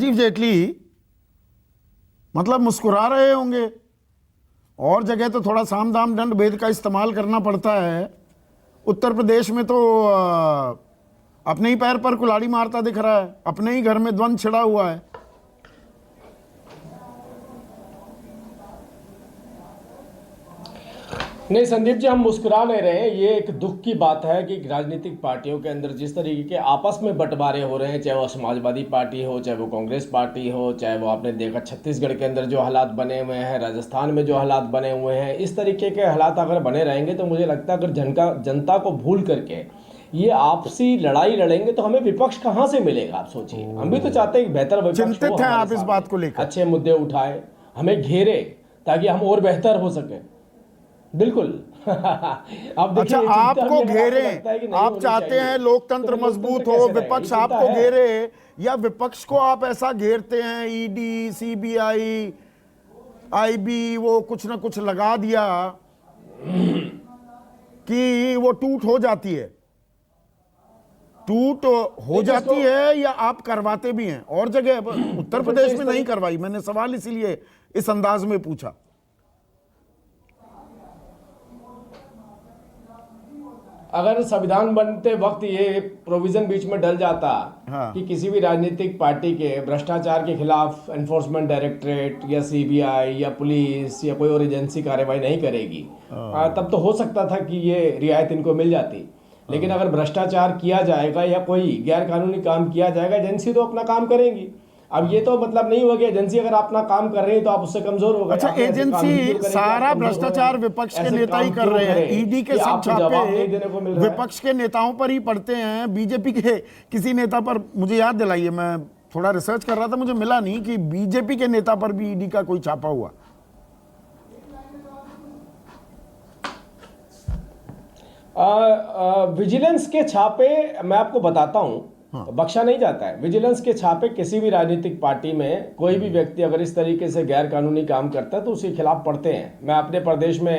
राजीव जेटली मतलब मुस्कुरा रहे होंगे। और जगह तो थोड़ा साम दाम दंड भेद का इस्तेमाल करना पड़ता है, उत्तर प्रदेश में तो अपने ही पैर पर कुल्हाड़ी मारता दिख रहा है, अपने ही घर में द्वंद्व छिड़ा हुआ है। नहीं संदीप जी, हम मुस्कुरा नहीं रहे हैं। ये एक दुख की बात है कि राजनीतिक पार्टियों के अंदर जिस तरीके के आपस में बंटवारे हो रहे हैं, चाहे वो समाजवादी पार्टी हो, चाहे वो कांग्रेस पार्टी हो, चाहे वो आपने देखा छत्तीसगढ़ के अंदर जो हालात बने हुए हैं, राजस्थान में जो हालात बने हुए हैं, इस तरीके के हालात अगर बने रहेंगे तो मुझे लगता है अगर जनता को भूल करके ये आपसी लड़ाई लड़ेंगे तो हमें विपक्ष कहाँ से मिलेगा? आप सोचिए, हम भी तो चाहते हैं कि बेहतर विपक्ष हो, चिंतित हैं आप इस बात को लेकर? अच्छे मुद्दे उठाए, हमें घेरे ताकि हम और बेहतर हो सके। बिल्कुल। अब अच्छा, आपको घेरे, आप चाहते हैं लोकतंत्र मजबूत हो, विपक्ष आपको घेरे, या विपक्ष को आप ऐसा घेरते हैं ईडी, सीबीआई, आईबी वो कुछ ना कुछ लगा दिया कि वो टूट हो जाती है? टूट हो जाती है या आप करवाते भी हैं? और जगह उत्तर प्रदेश में नहीं करवाई, मैंने सवाल इसीलिए इस अंदाज में पूछा। अगर संविधान बनते वक्त ये प्रोविजन बीच में डल जाता कि किसी भी राजनीतिक पार्टी के भ्रष्टाचार के खिलाफ एनफोर्समेंट डायरेक्टरेट या सीबीआई या पुलिस या कोई और एजेंसी कार्रवाई नहीं करेगी, तब तो हो सकता था कि ये रियायत इनको मिल जाती। लेकिन अगर भ्रष्टाचार किया जाएगा या कोई गैर कानूनी काम किया जाएगा, एजेंसी तो अपना काम करेंगी। अब ये तो मतलब नहीं होगा एजेंसी अगर अपना काम कर रही है तो आप उससे कमजोर हो गए। अच्छा, एजेंसी सारा भ्रष्टाचार विपक्ष के नेता ही कर रहे हैं, ईडी के सब छापे विपक्ष के नेताओं पर ही पड़ते हैं। बीजेपी के किसी नेता पर, मुझे याद दिलाइए, मैं थोड़ा रिसर्च कर रहा था, मुझे मिला नहीं कि बीजेपी के नेता पर भी ईडी का कोई छापा हुआ। विजिलेंस के छापे मैं आपको बताता हूं, बख्शा नहीं जाता है। विजिलेंस के छापे किसी भी राजनीतिक पार्टी में कोई भी व्यक्ति अगर इस तरीके से गैर कानूनी काम करता है तो उसके खिलाफ पड़ते हैं। मैं अपने प्रदेश में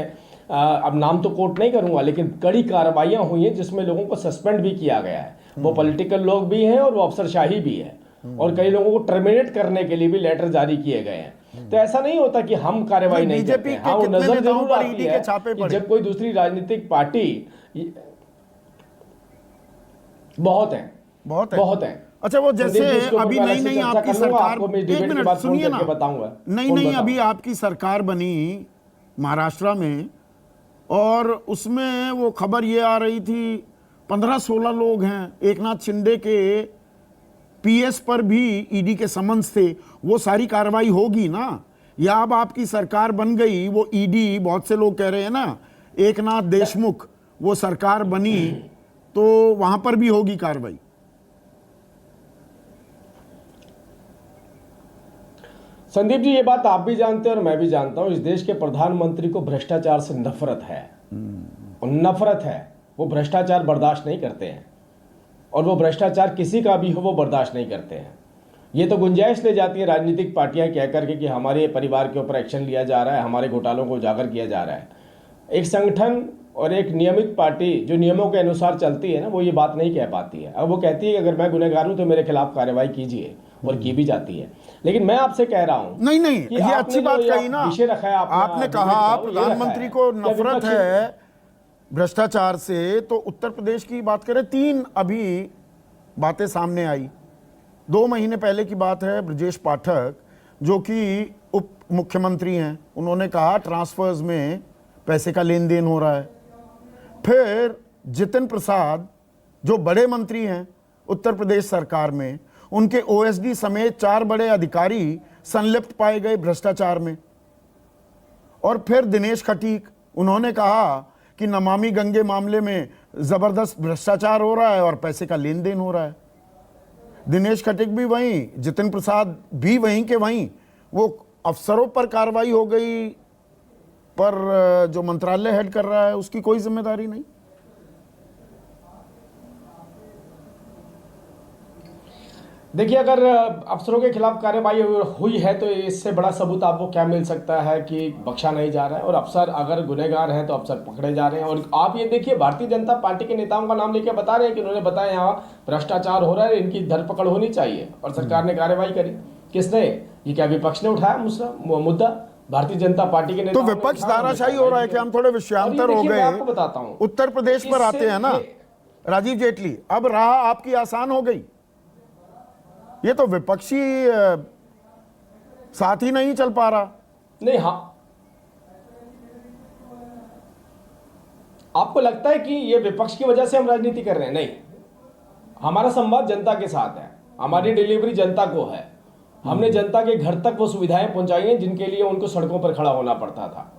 अब नाम तो कोट नहीं करूंगा, लेकिन कड़ी कार्रवाइयां हुई हैं जिसमें लोगों को सस्पेंड भी किया गया है। वो पॉलिटिकल लोग भी हैं और वो अफसरशाही भी है, और कई लोगों को टर्मिनेट करने के लिए भी लेटर जारी किए गए हैं। तो ऐसा नहीं होता कि हम कार्रवाई नहीं करते हैं। हाँ, वो नजर जरूर आती है कि जब कोई दूसरी राजनीतिक पार्टी, बहुत है। अच्छा, वो जैसे अभी नई आपकी सरकार, एक मिनट सुनिए ना, बताऊंगा। नहीं अभी आपकी सरकार बनी महाराष्ट्र में, और उसमें वो खबर ये आ रही थी 15-16 लोग हैं, एकनाथ शिंदे के पीएस पर भी ईडी के समन्स थे। वो सारी कार्रवाई होगी ना, या अब आपकी सरकार बन गई, वो ईडी, बहुत से लोग कह रहे हैं ना, एकनाथ देशमुख वो सरकार बनी तो वहां पर भी होगी कार्रवाई? संदीप जी, ये बात आप भी जानते हैं और मैं भी जानता हूं, इस देश के प्रधानमंत्री को भ्रष्टाचार से नफरत है। नफरत है, वो भ्रष्टाचार बर्दाश्त नहीं करते हैं, और वो भ्रष्टाचार किसी का भी हो वो बर्दाश्त नहीं करते हैं। ये तो गुंजाइश ले जाती है राजनीतिक पार्टियां कह करके कि हमारे परिवार के ऊपर एक्शन लिया जा रहा है, हमारे घोटालों को उजागर किया जा रहा है। एक संगठन और एक नियमित पार्टी जो नियमों के अनुसार चलती है ना, वो ये बात नहीं कह पाती है। अब वो कहती है कि अगर मैं गुनहगार हूं तो मेरे खिलाफ कार्रवाई कीजिए, और की भी जाती है। लेकिन मैं आपसे कह रहा हूं, नहीं ये अच्छी बात कही ना, आपने कहा प्रधानमंत्री को नफरत है भ्रष्टाचार से, तो उत्तर प्रदेश की बात करें, 3 अभी बातें सामने आई। 2 महीने पहले की बात है, ब्रजेश पाठक जो कि उप मुख्यमंत्री हैं, उन्होंने कहा ट्रांसफर्स में पैसे का लेन देन हो रहा है। फिर जितिन प्रसाद जो बड़े मंत्री हैं उत्तर प्रदेश सरकार में, उनके ओएसडी समेत 4 बड़े अधिकारी संलिप्त पाए गए भ्रष्टाचार में। और फिर दिनेश खटीक, उन्होंने कहा कि नमामि गंगे मामले में जबरदस्त भ्रष्टाचार हो रहा है और पैसे का लेन देन हो रहा है। दिनेश खटीक भी वहीं, जितिन प्रसाद भी वहीं के वहीं। वो अफसरों पर कार्रवाई हो गई, पर जो मंत्रालय हेड कर रहा है उसकी कोई जिम्मेदारी नहीं। देखिए, अगर अफसरों के खिलाफ कार्रवाई हुई है तो इससे बड़ा सबूत आपको क्या मिल सकता है कि बख्शा नहीं जा रहा है, और अफसर अगर गुनहगार हैं तो अफसर पकड़े जा रहे हैं। और आप ये देखिए, भारतीय जनता पार्टी के नेताओं का नाम लेकर बता रहे हैं कि उन्होंने बताया यहाँ भ्रष्टाचार हो रहा है, इनकी धरपकड़ होनी चाहिए, और सरकार ने कार्रवाई करी। किसने? ये क्या विपक्ष ने उठाया मुद्दा? भारतीय जनता पार्टी के तो नेताओं ने विपक्ष उठाया दाराशाही हो रहा है कि हम थोड़े विषयांतर हो मैं गए। आपको बताता हूं, उत्तर प्रदेश पर आते हैं ना राजीव जेटली, अब राह आपकी आसान हो गई। ये तो विपक्षी साथ ही नहीं चल पा रहा। नहीं, हाँ, आपको लगता है कि ये विपक्ष की वजह से हम राजनीति कर रहे हैं? नहीं, हमारा संवाद जनता के साथ है, हमारी डिलीवरी जनता को है। हमने जनता के घर तक वो सुविधाएं पहुंचाई हैं जिनके लिए उनको सड़कों पर खड़ा होना पड़ता था।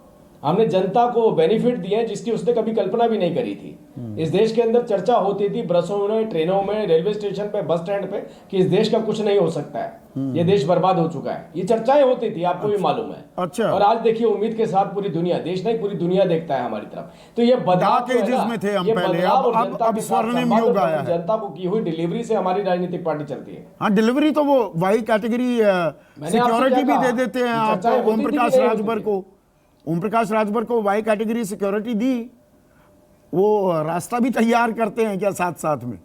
हमने जनता को बेनिफिट दिए हैं जिसकी उसने कभी कल्पना भी नहीं करी थी। इस देश के अंदर चर्चा होती थी बसों में, ट्रेनों में, रेलवे स्टेशन पे, बस स्टैंड पे कि इस देश का कुछ नहीं हो सकता है, ये देश बर्बाद हो चुका है। ये चर्चाएं होती थी, आपको भी मालूम है। अच्छा। और आज देखिए उम्मीद के साथ पूरी दुनिया, देश नहीं पूरी दुनिया देखता है हमारी तरफ। तो ये बदलाव के जिसमें थे हम पहले, अब स्वर्णिम युग आया है। जनता को की हुई डिलीवरी से हमारी राजनीतिक पार्टी चलती है। हाँ, डिलीवरी तो वो वाई कैटेगरी सिक्योरिटी भी दे देते हैं आप ओम प्रकाश राजभर को। ओम प्रकाश राजभर को वाई कैटेगरी सिक्योरिटी दी, वो रास्ता भी तैयार करते हैं क्या साथ साथ में?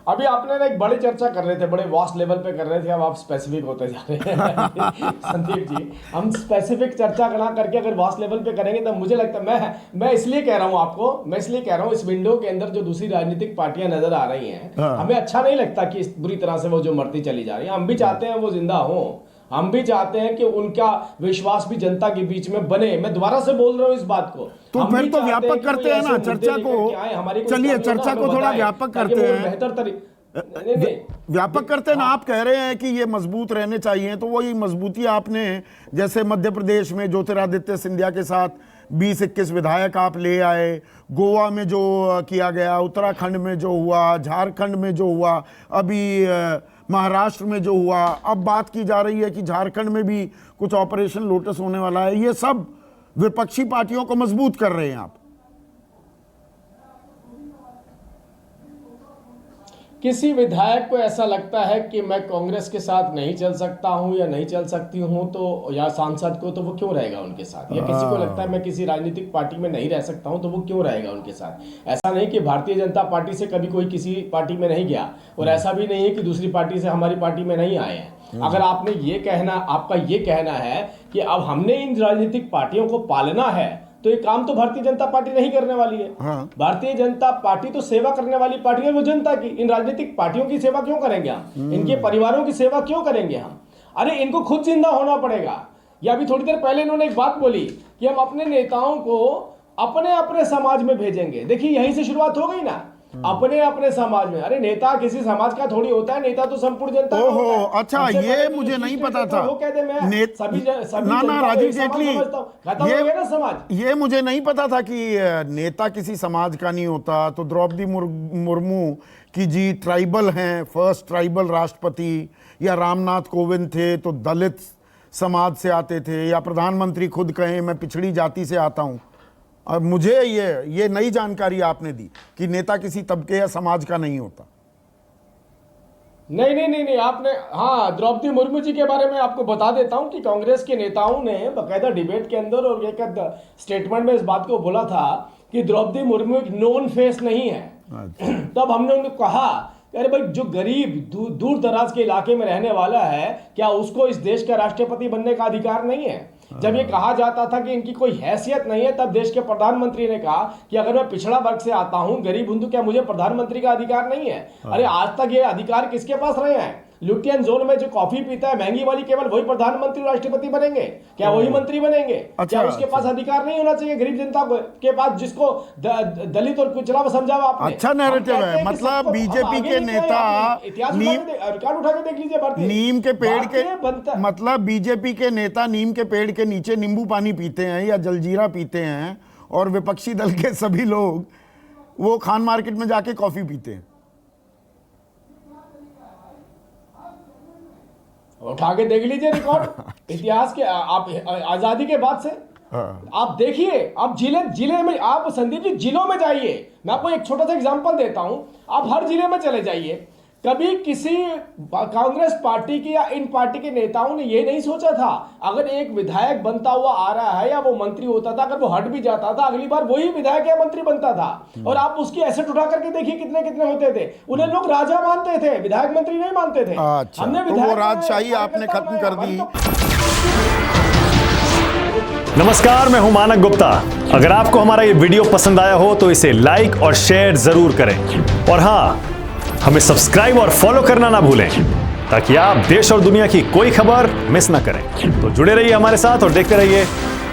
अभी आपने ना एक बड़ी चर्चा कर रहे थे, बड़े वास्ट लेवल पे कर रहे थे, अब आप स्पेसिफिक होते जा रहे हैं संदीप जी। हम स्पेसिफिक चर्चा ना करके अगर वास्ट लेवल पे करेंगे तो मुझे लगता है, मैं इसलिए कह रहा हूं आपको, मैं इसलिए कह रहा हूं इस विंडो के अंदर जो दूसरी राजनीतिक पार्टियां नजर आ रही हैं, हमें अच्छा नहीं लगता कि इस बुरी तरह से वो जो मरती चली जा रही है। हम भी चाहते हैं वो जिंदा हो, हम भी चाहते हैं कि उनका विश्वास भी जनता के बीच में बने। मैं दोबारा से बोल रहा हूं इस बात को। तो फिर तो व्यापक करते हैं ना चर्चा को। चलिए चर्चा को थोड़ा व्यापक करते हैं, बेहतर तरीके व्यापक करते हैं ना। आप कह रहे हैं कि ये मजबूत रहने चाहिए, तो वही मजबूती आपने जैसे मध्य प्रदेश में ज्योतिरादित्य सिंधिया के साथ 20-21 विधायक आप ले आए, गोवा में जो किया गया, उत्तराखंड में जो हुआ, झारखंड में जो हुआ, अभी महाराष्ट्र में जो हुआ, अब बात की जा रही है कि झारखंड में भी कुछ ऑपरेशन लोटस होने वाला है। ये सब विपक्षी पार्टियों को मजबूत कर रहे हैं आप। किसी विधायक को ऐसा लगता है कि मैं कांग्रेस के साथ नहीं चल सकता हूं या नहीं चल सकती हूं, तो या सांसद को, तो वो क्यों रहेगा उनके साथ? या किसी को लगता है मैं किसी राजनीतिक पार्टी में नहीं रह सकता हूं, तो वो क्यों रहेगा उनके साथ? ऐसा नहीं कि भारतीय जनता पार्टी से कभी कोई किसी पार्टी में नहीं गया, और ऐसा भी नहीं है कि दूसरी पार्टी से हमारी पार्टी में नहीं आए हैं। अगर आपने ये कहना, आपका ये कहना है कि अब हमने इन राजनीतिक पार्टियों को पालना है, तो ये काम तो भारतीय जनता पार्टी नहीं करने वाली है। हाँ। भारतीय जनता पार्टी तो सेवा करने वाली पार्टी है, वो जनता की। इन राजनीतिक पार्टियों की सेवा क्यों करेंगे हम? इनके परिवारों की सेवा क्यों करेंगे हम? अरे इनको खुद जिंदा होना पड़ेगा। या अभी थोड़ी देर पहले इन्होंने एक बात बोली कि हम अपने नेताओं को अपने अपने समाज में भेजेंगे। देखिए यहीं से शुरुआत हो गई ना, अपने अपने समाज में। अरे नेता किसी समाज का थोड़ी होता है, नेता तो संपूर्ण जनता का होता है। अच्छा, ये मुझे नहीं पता था। वो कहते मैं सभी ना राजीव जेटली, समाज, ये मुझे नहीं पता था कि नेता किसी समाज का नहीं होता। तो द्रौपदी मुर्मू की जी ट्राइबल हैं, फर्स्ट ट्राइबल राष्ट्रपति, या रामनाथ कोविंद थे तो दलित समाज से आते थे, या प्रधानमंत्री खुद कहें मैं पिछड़ी जाति से आता हूं। अब मुझे ये नई जानकारी आपने दी कि नेता किसी तबके या समाज का नहीं होता। नहीं, आपने, हाँ, द्रौपदी मुर्मू जी के बारे में आपको बता देता हूं कि कांग्रेस के नेताओं ने बकायदा डिबेट के अंदर और एक स्टेटमेंट में इस बात को बोला था कि द्रौपदी मुर्मू एक नोन फेस नहीं है। तब हमने उनको कहा अरे भाई, जो गरीब दूर दराज के इलाके में रहने वाला है, क्या उसको इस देश का राष्ट्रपति बनने का अधिकार नहीं है? जब ये कहा जाता था कि इनकी कोई हैसियत नहीं है, तब देश के प्रधानमंत्री ने कहा कि अगर मैं पिछड़ा वर्ग से आता हूं, गरीब हिंदू, क्या मुझे प्रधानमंत्री का अधिकार नहीं है? अरे आज तक ये अधिकार किसके पास रहे हैं? लुटियन जोन में जो कॉफी पीता है महंगी वाली, केवल वही प्रधानमंत्री राष्ट्रपति बनेंगे? क्या वही मंत्री बनेंगे? क्या उसके पास अधिकार नहीं होना चाहिए गरीब जनता के पास, जिसको दलित और कुचला समझा आपने? अच्छा नैरेटिव है। मतलब बीजेपी के नेता रिकॉर्ड उठा के देख लीजिए, नीम के पेड़ के, मतलब बीजेपी के नेता नीम के पेड़ के नीचे नींबू पानी पीते हैं या जलजीरा पीते हैं, और विपक्षी दल के सभी लोग वो खान मार्केट में जाके कॉफी पीते हैं। उठा के देख लीजिए रिकॉर्ड इतिहास के। आप आजादी के बाद से आप देखिए, आप जिले में, आप संदीप जी जिलों में जाइए। मैं आपको एक छोटा सा एग्जांपल देता हूं। आप हर जिले में चले जाइए, कभी किसी कांग्रेस पार्टी की या इन पार्टी के नेताओं ने यह नहीं सोचा था अगर एक विधायक बनता हुआ आ रहा है या वो मंत्री होता था, अगर वो हट भी जाता था अगली बार वही विधायक या मंत्री बनता था। और आप उसकी एसेट उठा करके देखिए कितने कितने होते थे। उन्हें लोग राजा मानते थे, विधायक मंत्री नहीं मानते थे। अच्छा, तो वो राजशाही आपने खत्म कर दी। नमस्कार, मैं हूं मानक गुप्ता। अगर आपको हमारा ये वीडियो पसंद आया हो तो इसे लाइक और शेयर जरूर करें, और हां, हमें सब्सक्राइब और फॉलो करना ना भूलें ताकि आप देश और दुनिया की कोई खबर मिस ना करें। तो जुड़े रहिए हमारे साथ और देखते रहिए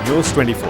News 24।